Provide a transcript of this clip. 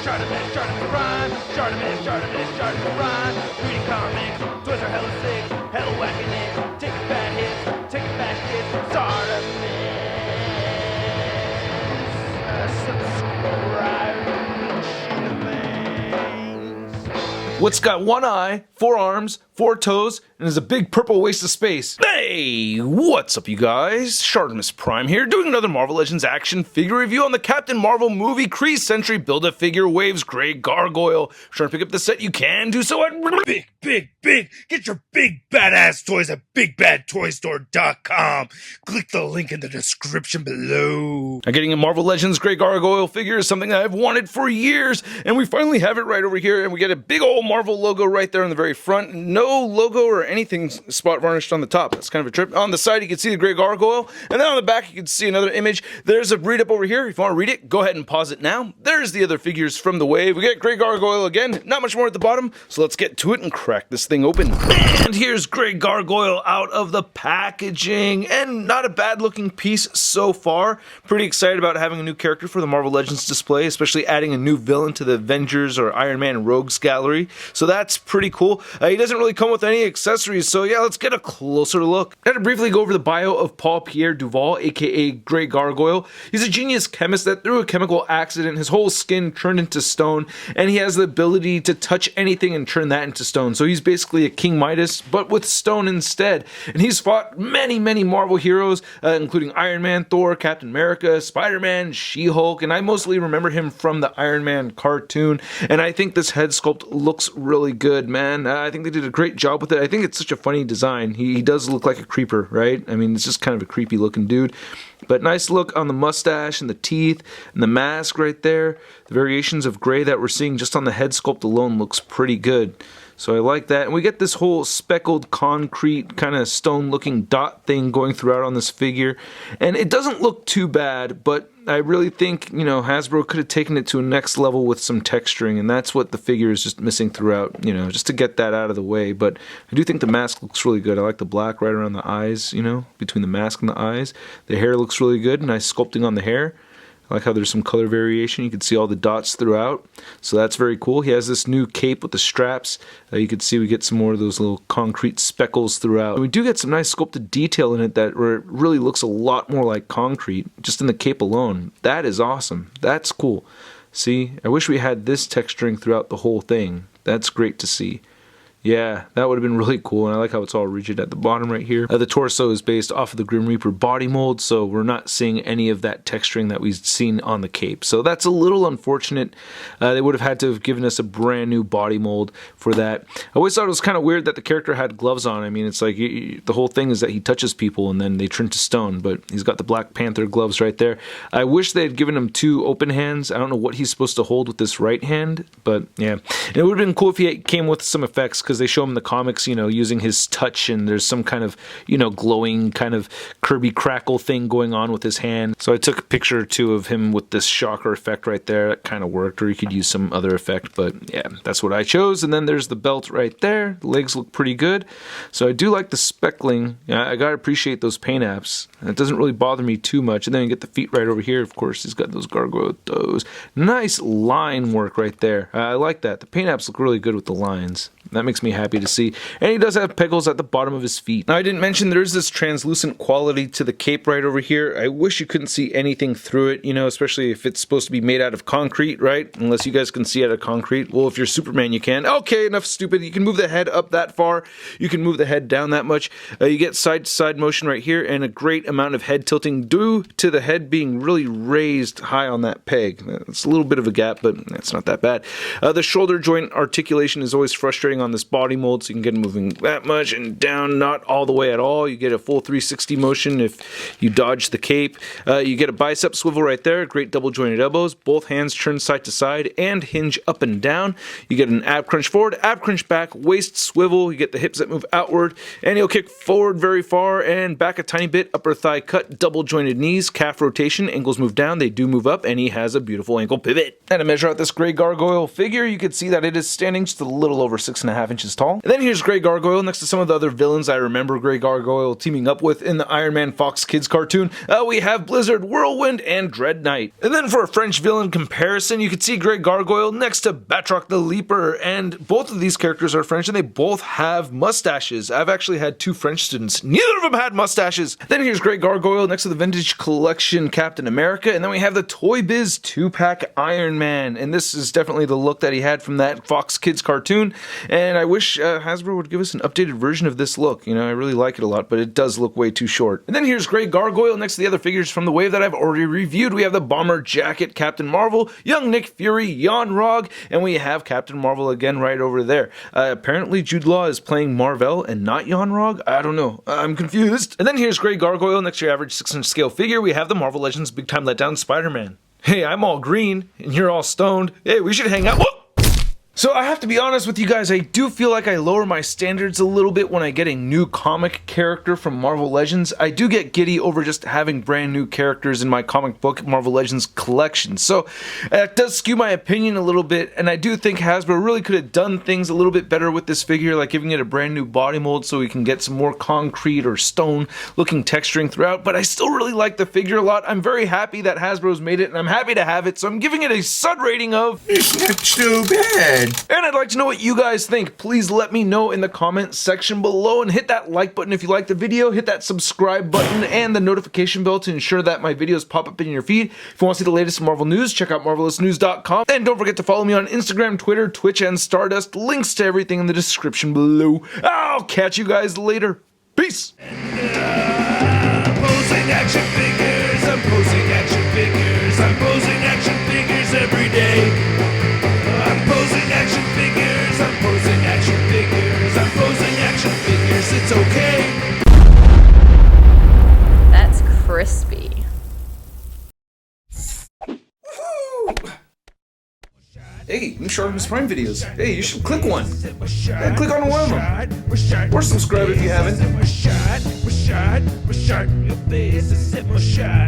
ShartimusPrime. Reading comics, toys are hella sick, hella whacking it, taking bad hits, taking back hits. Subscribe. What's got one eye, 4 arms, 4 toes, and is a big purple waste of space? Hey, what's up you guys? ShartimusPrime here, doing another Marvel Legends action figure review on the Captain Marvel movie Kree Sentry Build-A-Figure Waves Grey Gargoyle. Trying to pick up the set, you can do so at Big. Get your big badass toys at BigBadToyStore.com. Click the link in the description below. Now, getting a Marvel Legends Grey Gargoyle figure is something that I've wanted for years, and we finally have it right over here, and we get a big old Marvel logo right there on the very front. No logo or anything spot varnished on the top. That's kind of a trip. On the side, you can see the Grey Gargoyle, and then on the back, you can see another image. There's a read-up over here. If you want to read it, go ahead and pause it now. There's the other figures from the wave. We get Grey Gargoyle again. Not much more at the bottom, so let's get to it and crack this thing open. And here's Grey Gargoyle out of the packaging, and not a bad-looking piece so far. Pretty excited about having a new character for the Marvel Legends display, especially adding a new villain to the Avengers or Iron Man Rogues gallery. So that's pretty cool. He doesn't really come with any accessories, so yeah, let's get a closer look. I had to briefly go over the bio of Paul Pierre Duval, aka Grey Gargoyle. He's a genius chemist that through a chemical accident, his whole skin turned into stone, and he has the ability to touch anything and turn that into stone. So he's basically a King Midas, but with stone instead. And he's fought many Marvel heroes, including Iron Man, Thor, Captain America, Spider-Man, She-Hulk, and I mostly remember him from the Iron Man cartoon. And I think this head sculpt looks really good, man. I think they did a great job with it. I think it's such a funny design. He does look like a creeper, right? I mean, it's just kind of a creepy looking dude. But nice look on the mustache and the teeth and the mask right there. The variations of gray that we're seeing just on the head sculpt alone looks pretty good. So I like that. And we get this whole speckled concrete kind of stone looking dot thing going throughout on this figure. And it doesn't look too bad, but I really think, you know, Hasbro could have taken it to a next level with some texturing, and that's what the figure is just missing throughout, you know, just to get that out of the way. But I do think the mask looks really good. I like the black right around the eyes, you know, between the mask and the eyes. The hair looks really good. Nice sculpting on the hair. I like how there's some color variation. You can see all the dots throughout. So that's very cool. He has this new cape with the straps. You can see we get some more of those little concrete speckles throughout. And we do get some nice sculpted detail in it that where it really looks a lot more like concrete, just in the cape alone. That is awesome. That's cool. See, I wish we had this texturing throughout the whole thing. That's great to see. Yeah, that would have been really cool, and I like how it's all rigid at the bottom right here. The torso is based off of the Grim Reaper body mold, so we're not seeing any of that texturing that we've seen on the cape. So that's a little unfortunate. They would have had to have given us a brand new body mold for that. I always thought it was kind of weird that the character had gloves on. I mean, it's like the whole thing is that he touches people and then they turn to stone, but he's got the Black Panther gloves right there. I wish they had given him 2 open hands. I don't know what he's supposed to hold with this right hand, but yeah. And it would have been cool if he came with some effects, because they show him in the comics, you know, using his touch, and there's some kind of, you know, glowing kind of Kirby crackle thing going on with his hand. So I took a picture or 2 of him with this shocker effect right there. That kind of worked, or you could use some other effect, but yeah, that's what I chose. And then there's the belt right there. The legs look pretty good. So I do like the speckling. I gotta appreciate those paint apps. It doesn't really bother me too much. And then you get the feet right over here. Of course, he's got those gargoyle toes. Nice line work right there. I like that. The paint apps look really good with the lines. That makes me happy to see. And he does have pegals at the bottom of his feet. Now, I didn't mention there's this translucent quality to the cape right over here. I wish you couldn't see anything through it, you know, especially if it's supposed to be made out of concrete, right? Unless you guys can see out of concrete. Well, if you're Superman, you can. Okay, enough stupid. You can move the head up that far. You can move the head down that much. You get side-to-side motion right here, and a great amount of head tilting due to the head being really raised high on that peg. It's a little bit of a gap, but it's not that bad. The shoulder joint articulation is always frustrating on this body mold, so you can get it moving that much and down, not all the way at all. You get a full 360 motion if you dodge the cape. You get a bicep swivel right there, great double jointed elbows, both hands turn side to side and hinge up and down. You get an ab crunch forward, ab crunch back, waist swivel. You get the hips that move outward, and he'll kick forward very far and back a tiny bit, upper thigh cut, double jointed knees, calf rotation, ankles move down, they do move up, and he has a beautiful ankle pivot. And to measure out this Grey Gargoyle figure, you can see that it is standing just a little over 6.5 inches inches tall. And then here's Grey Gargoyle next to some of the other villains I remember Grey Gargoyle teaming up with in the Iron Man Fox Kids cartoon. We have Blizzard, Whirlwind, and Dread Knight. And then for a French villain comparison, you can see Grey Gargoyle next to Batroc the Leaper, and both of these characters are French and they both have mustaches. I've actually had 2 French students. Neither of them had mustaches. Then here's Grey Gargoyle next to the Vintage Collection Captain America, and then we have the Toy Biz 2-pack Iron Man, and this is definitely the look that he had from that Fox Kids cartoon, and I wish Hasbro would give us an updated version of this look. You know, I really like it a lot, but it does look way too short. And then here's Grey Gargoyle next to the other figures from the wave that I've already reviewed. We have the Bomber Jacket Captain Marvel, Young Nick Fury, Jan Rog, and we have Captain Marvel again right over there. Apparently Jude Law is playing Marvel and not Jan Rog? I don't know. I'm confused. And then here's Grey Gargoyle next to your average 6-inch scale figure. We have the Marvel Legends Big Time Letdown Spider-Man. Hey, I'm all green, and you're all stoned. Hey, we should hang out. Whoa! So I have to be honest with you guys, I do feel like I lower my standards a little bit when I get a new comic character from Marvel Legends. I do get giddy over just having brand new characters in my comic book Marvel Legends collection. So that does skew my opinion a little bit, and I do think Hasbro really could have done things a little bit better with this figure, like giving it a brand new body mold so we can get some more concrete or stone looking texturing throughout, but I still really like the figure a lot. I'm very happy that Hasbro's made it, and I'm happy to have it, so I'm giving it a SUD rating of... It's not so bad. And I'd like to know what you guys think. Please let me know in the comment section below, and hit that like button if you like the video, hit that subscribe button and the notification bell to ensure that my videos pop up in your feed. If you want to see the latest Marvel news, check out marvelousnews.com, and don't forget to follow me on Instagram, Twitter, Twitch, and Stardust. Links to everything in the description below. I'll catch you guys later. Peace! I'm posing action figures, I'm posing action figures, I'm posing action figures every day. I'm posing action figures, I'm posing action figures, I'm posing action figures, it's okay. That's crispy. Hey, new ShartimusPrime videos. Hey, you should click one. Yeah, click on one of them. Or subscribe if you haven't. Your face is my shot.